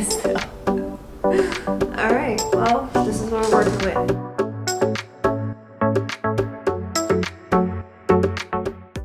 So, all right, well, this is what we're working with.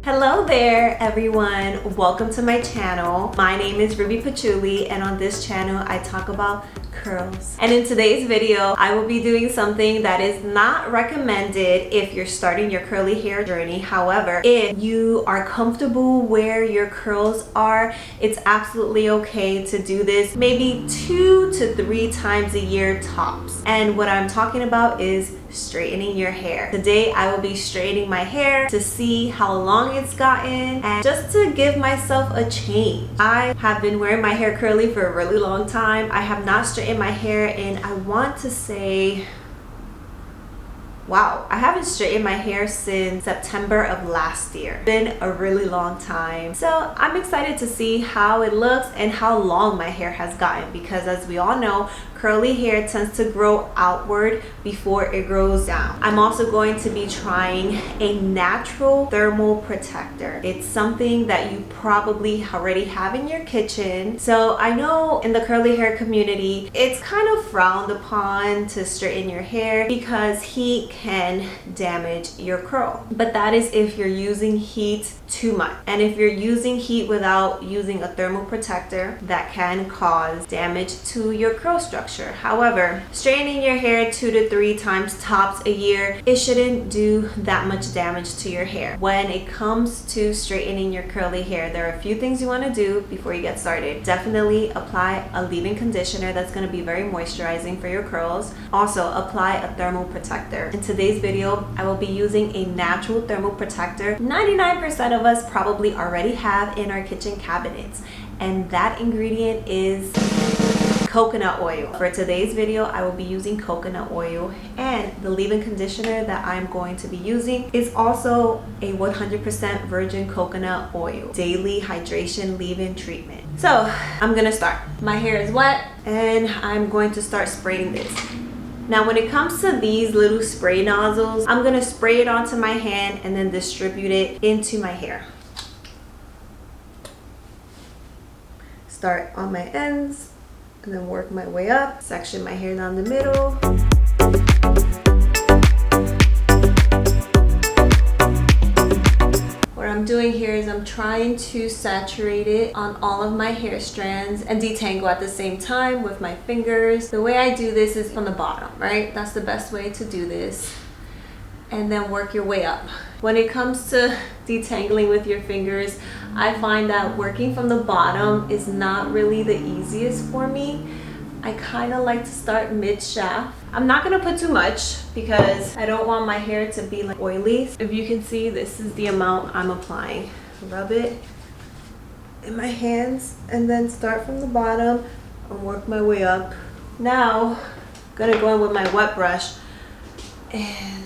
Hello there everyone, welcome to my channel. My name is Patchouli, and on this channel I talk about curls. And in today's video I will be doing something that is not recommended if you're starting your curly hair journey. However, if you are comfortable where your curls are, it's absolutely okay to do this maybe 2 to 3 times a year tops. And what I'm talking about is straightening your hair. Today I will be straightening my hair to see how long it's gotten and just to give myself a change. I have been wearing my hair curly for a really long time. I have not straightened my hair in, I want to say, wow, I haven't straightened my hair since September of last year. It's been a really long time. So I'm excited to see how it looks and how long my hair has gotten, because as we all know, curly hair tends to grow outward before it grows down. I'm also going to be trying a natural thermal protector. It's something that you probably already have in your kitchen. So I know in the curly hair community, it's kind of frowned upon to straighten your hair because heat can damage your curl. But that is if you're using heat too much. And if you're using heat without using a thermal protector, that can cause damage to your curl structure. However, straightening your hair 2 to 3 times tops a year, it shouldn't do that much damage to your hair. When it comes to straightening your curly hair, there are a few things you want to do before you get started. Definitely apply a leave-in conditioner that's going to be very moisturizing for your curls. Also, apply a thermal protector. In today's video, I will be using a natural thermal protector 99% of us probably already have in our kitchen cabinets, and that ingredient is coconut oil. For today's video, I will be using coconut oil, and the leave-in conditioner that I'm going to be using is also a 100% virgin coconut oil daily hydration leave-in treatment. So I'm gonna start. My hair is wet and I'm going to start spraying this. Now when it comes to these little spray nozzles, I'm gonna spray it onto my hand and then distribute it into my hair. Start on my ends and then work my way up, section my hair down the middle. What I'm doing here is I'm trying to saturate it on all of my hair strands and detangle at the same time with my fingers. The way I do this is from the bottom, right? That's the best way to do this. And then work your way up. When it comes to detangling with your fingers, I find that working from the bottom is not really the easiest for me. I kind of like to start mid-shaft. I'm not gonna put too much because I don't want my hair to be like oily. If you can see, this is the amount I'm applying. Rub it in my hands and then start from the bottom and work my way up. Now, I'm gonna go in with my wet brush and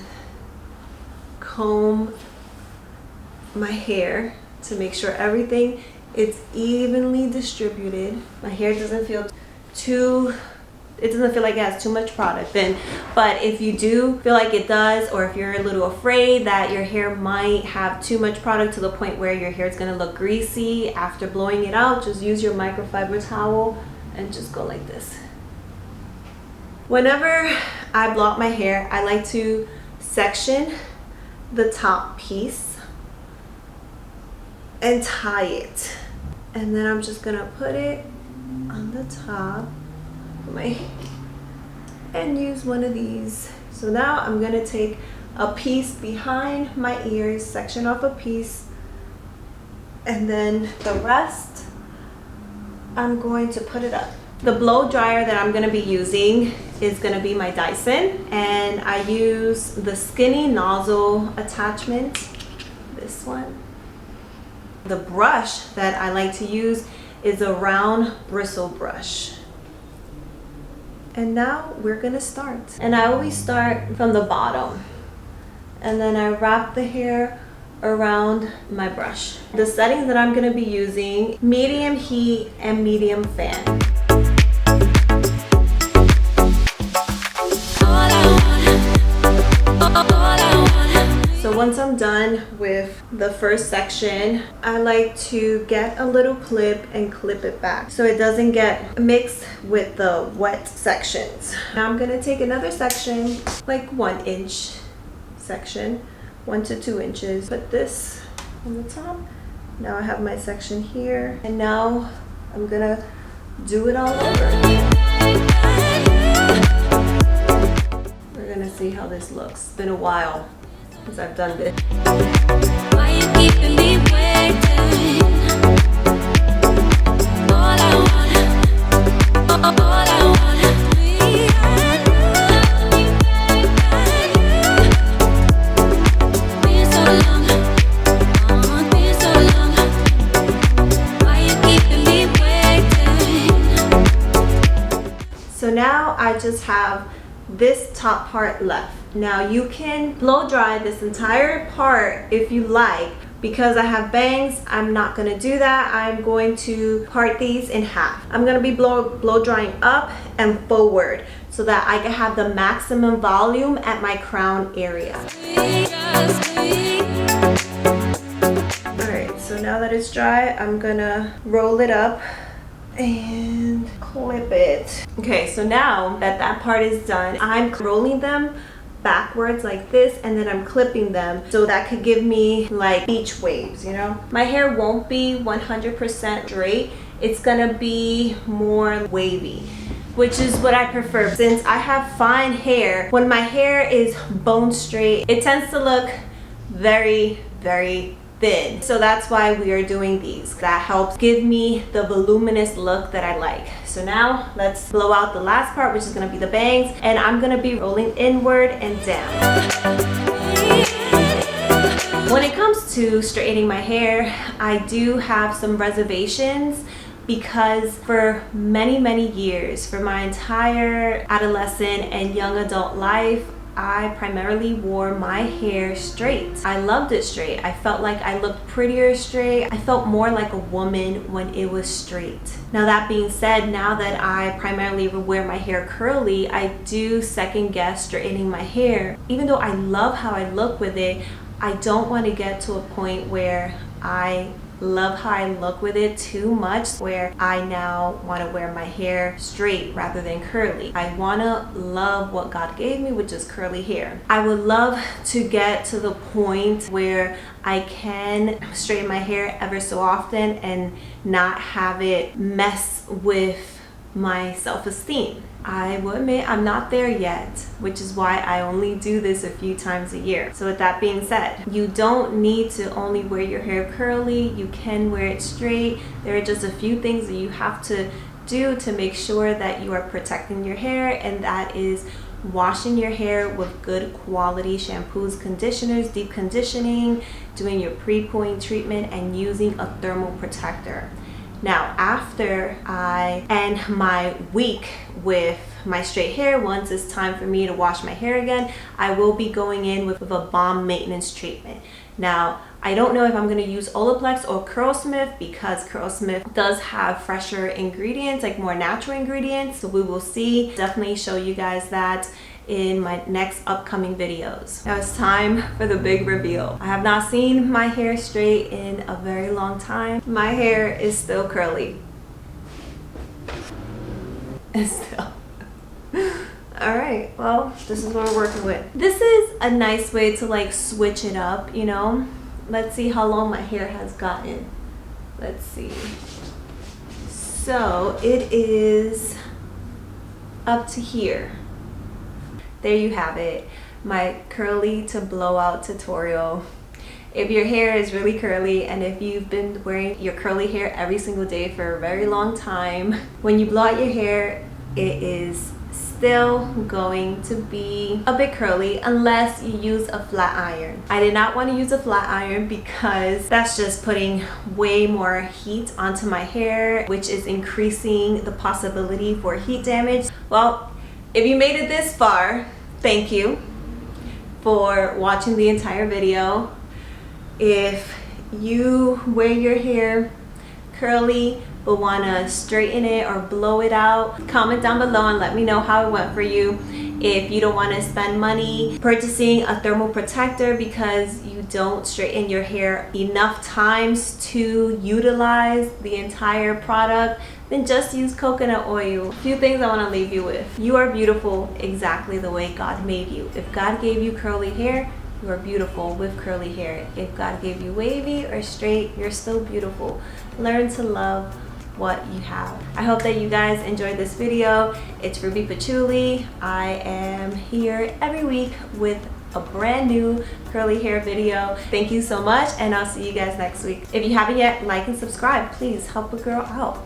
comb my hair to make sure everything is evenly distributed. My hair doesn't feel it doesn't feel like it has too much product in, but if you do feel like it does, or if you're a little afraid that your hair might have too much product to the point where your hair is going to look greasy after blowing it out, just use your microfiber towel and just go like this. Whenever I blow out my hair, I like to section the top piece and tie it, and then I'm just gonna put it on the top of my and use one of these. So now I'm gonna take a piece behind my ears, section off a piece, and then the rest I'm going to put it up. The blow dryer that I'm going to be using is going to be my Dyson, and I use the skinny nozzle attachment, this one. The brush that I like to use is a round bristle brush. And now we're going to start. And I always start from the bottom, and then I wrap the hair around my brush. The settings that I'm going to be using: medium heat and medium fan. So once I'm done with with the first section, I like to get a little clip and clip it back so it doesn't get mixed with the wet sections. Now I'm gonna take another section, like 1 inch section, 1 to 2 inches, put this on the top. Now I have my section here, and now I'm gonna do it all over. We're gonna see how this looks. It's been a while since I've done this. Why you keeping me waiting? All I want, been so long, been so long. Why you keeping me waiting? So now I just have this top part left. Now you can blow dry this entire part if you like. Because I have bangs, I'm not gonna do that. I'm going to part these in half. I'm gonna be blow drying up and forward so that I can have the maximum volume at my crown area. Alright, so now that it's dry, I'm gonna roll it up and clip it. Okay, so now that that part is done, I'm rolling them backwards like this, and then I'm clipping them so that could give me like beach waves, you know? My hair won't be 100% straight. It's gonna be more wavy, which is what I prefer. Since I have fine hair, when my hair is bone straight, it tends to look very, very thin. So that's why we are doing these. That helps give me the voluminous look that I like. So now let's blow out the last part, which is gonna be the bangs, and I'm gonna be rolling inward and down. When it comes to straightening my hair, I do have some reservations because for many, many years, for my entire adolescent and young adult life, I primarily wore my hair straight. I loved it straight. I felt like I looked prettier straight. I felt more like a woman when it was straight. Now that being said, now that I primarily wear my hair curly, I do second guess straightening my hair. Even though I love how I look with it, I don't want to get to a point where I love how I look with it too much, where I now want to wear my hair straight rather than curly. I want to love what God gave me, which is curly hair. I would love to get to the point where I can straighten my hair ever so often and not have it mess with my self-esteem. I will admit I'm not there yet, which is why I only do this a few times a year. So with that being said, you don't need to only wear your hair curly. You can wear it straight. There are just a few things that you have to do to make sure that you are protecting your hair, and that is washing your hair with good quality shampoos, conditioners, deep conditioning, doing your pre-pooling treatment, and using a thermal protector. Now, after I end my week with my straight hair, once it's time for me to wash my hair again, I will be going in with a balm maintenance treatment. Now, I don't know if I'm going to use Olaplex or Curlsmith because Curlsmith does have fresher ingredients, like more natural ingredients. So we will see. Definitely show you guys that in my next upcoming videos. Now it's time for the big reveal. I have not seen my hair straight in a very long time. My hair is still curly. It's still. Alright, well, this is what we're working with. This is a nice way to like switch it up, you know? Let's see how long my hair has gotten. Let's see. So it is up to here. There you have it, my curly to blowout tutorial. If your hair is really curly and if you've been wearing your curly hair every single day for a very long time, when you blow out your hair, it is still going to be a bit curly unless you use a flat iron. I did not want to use a flat iron because that's just putting way more heat onto my hair, which is increasing the possibility for heat damage. Well, if you made it this far, thank you for watching the entire video. If you wear your hair curly but want to straighten it or blow it out, comment down below and let me know how it went for you. If you don't want to spend money purchasing a thermal protector because you don't straighten your hair enough times to utilize the entire product, then just use coconut oil. A few things I want to leave you with. You are beautiful exactly the way God made you. If God gave you curly hair, you are beautiful with curly hair. If God gave you wavy or straight, you're still beautiful. Learn to love what you have. I hope that you guys enjoyed this video. It's Ruby Patchouli. I am here every week with a brand new curly hair video. Thank you so much, and I'll see you guys next week. If you haven't yet, like and subscribe. Please help a girl out.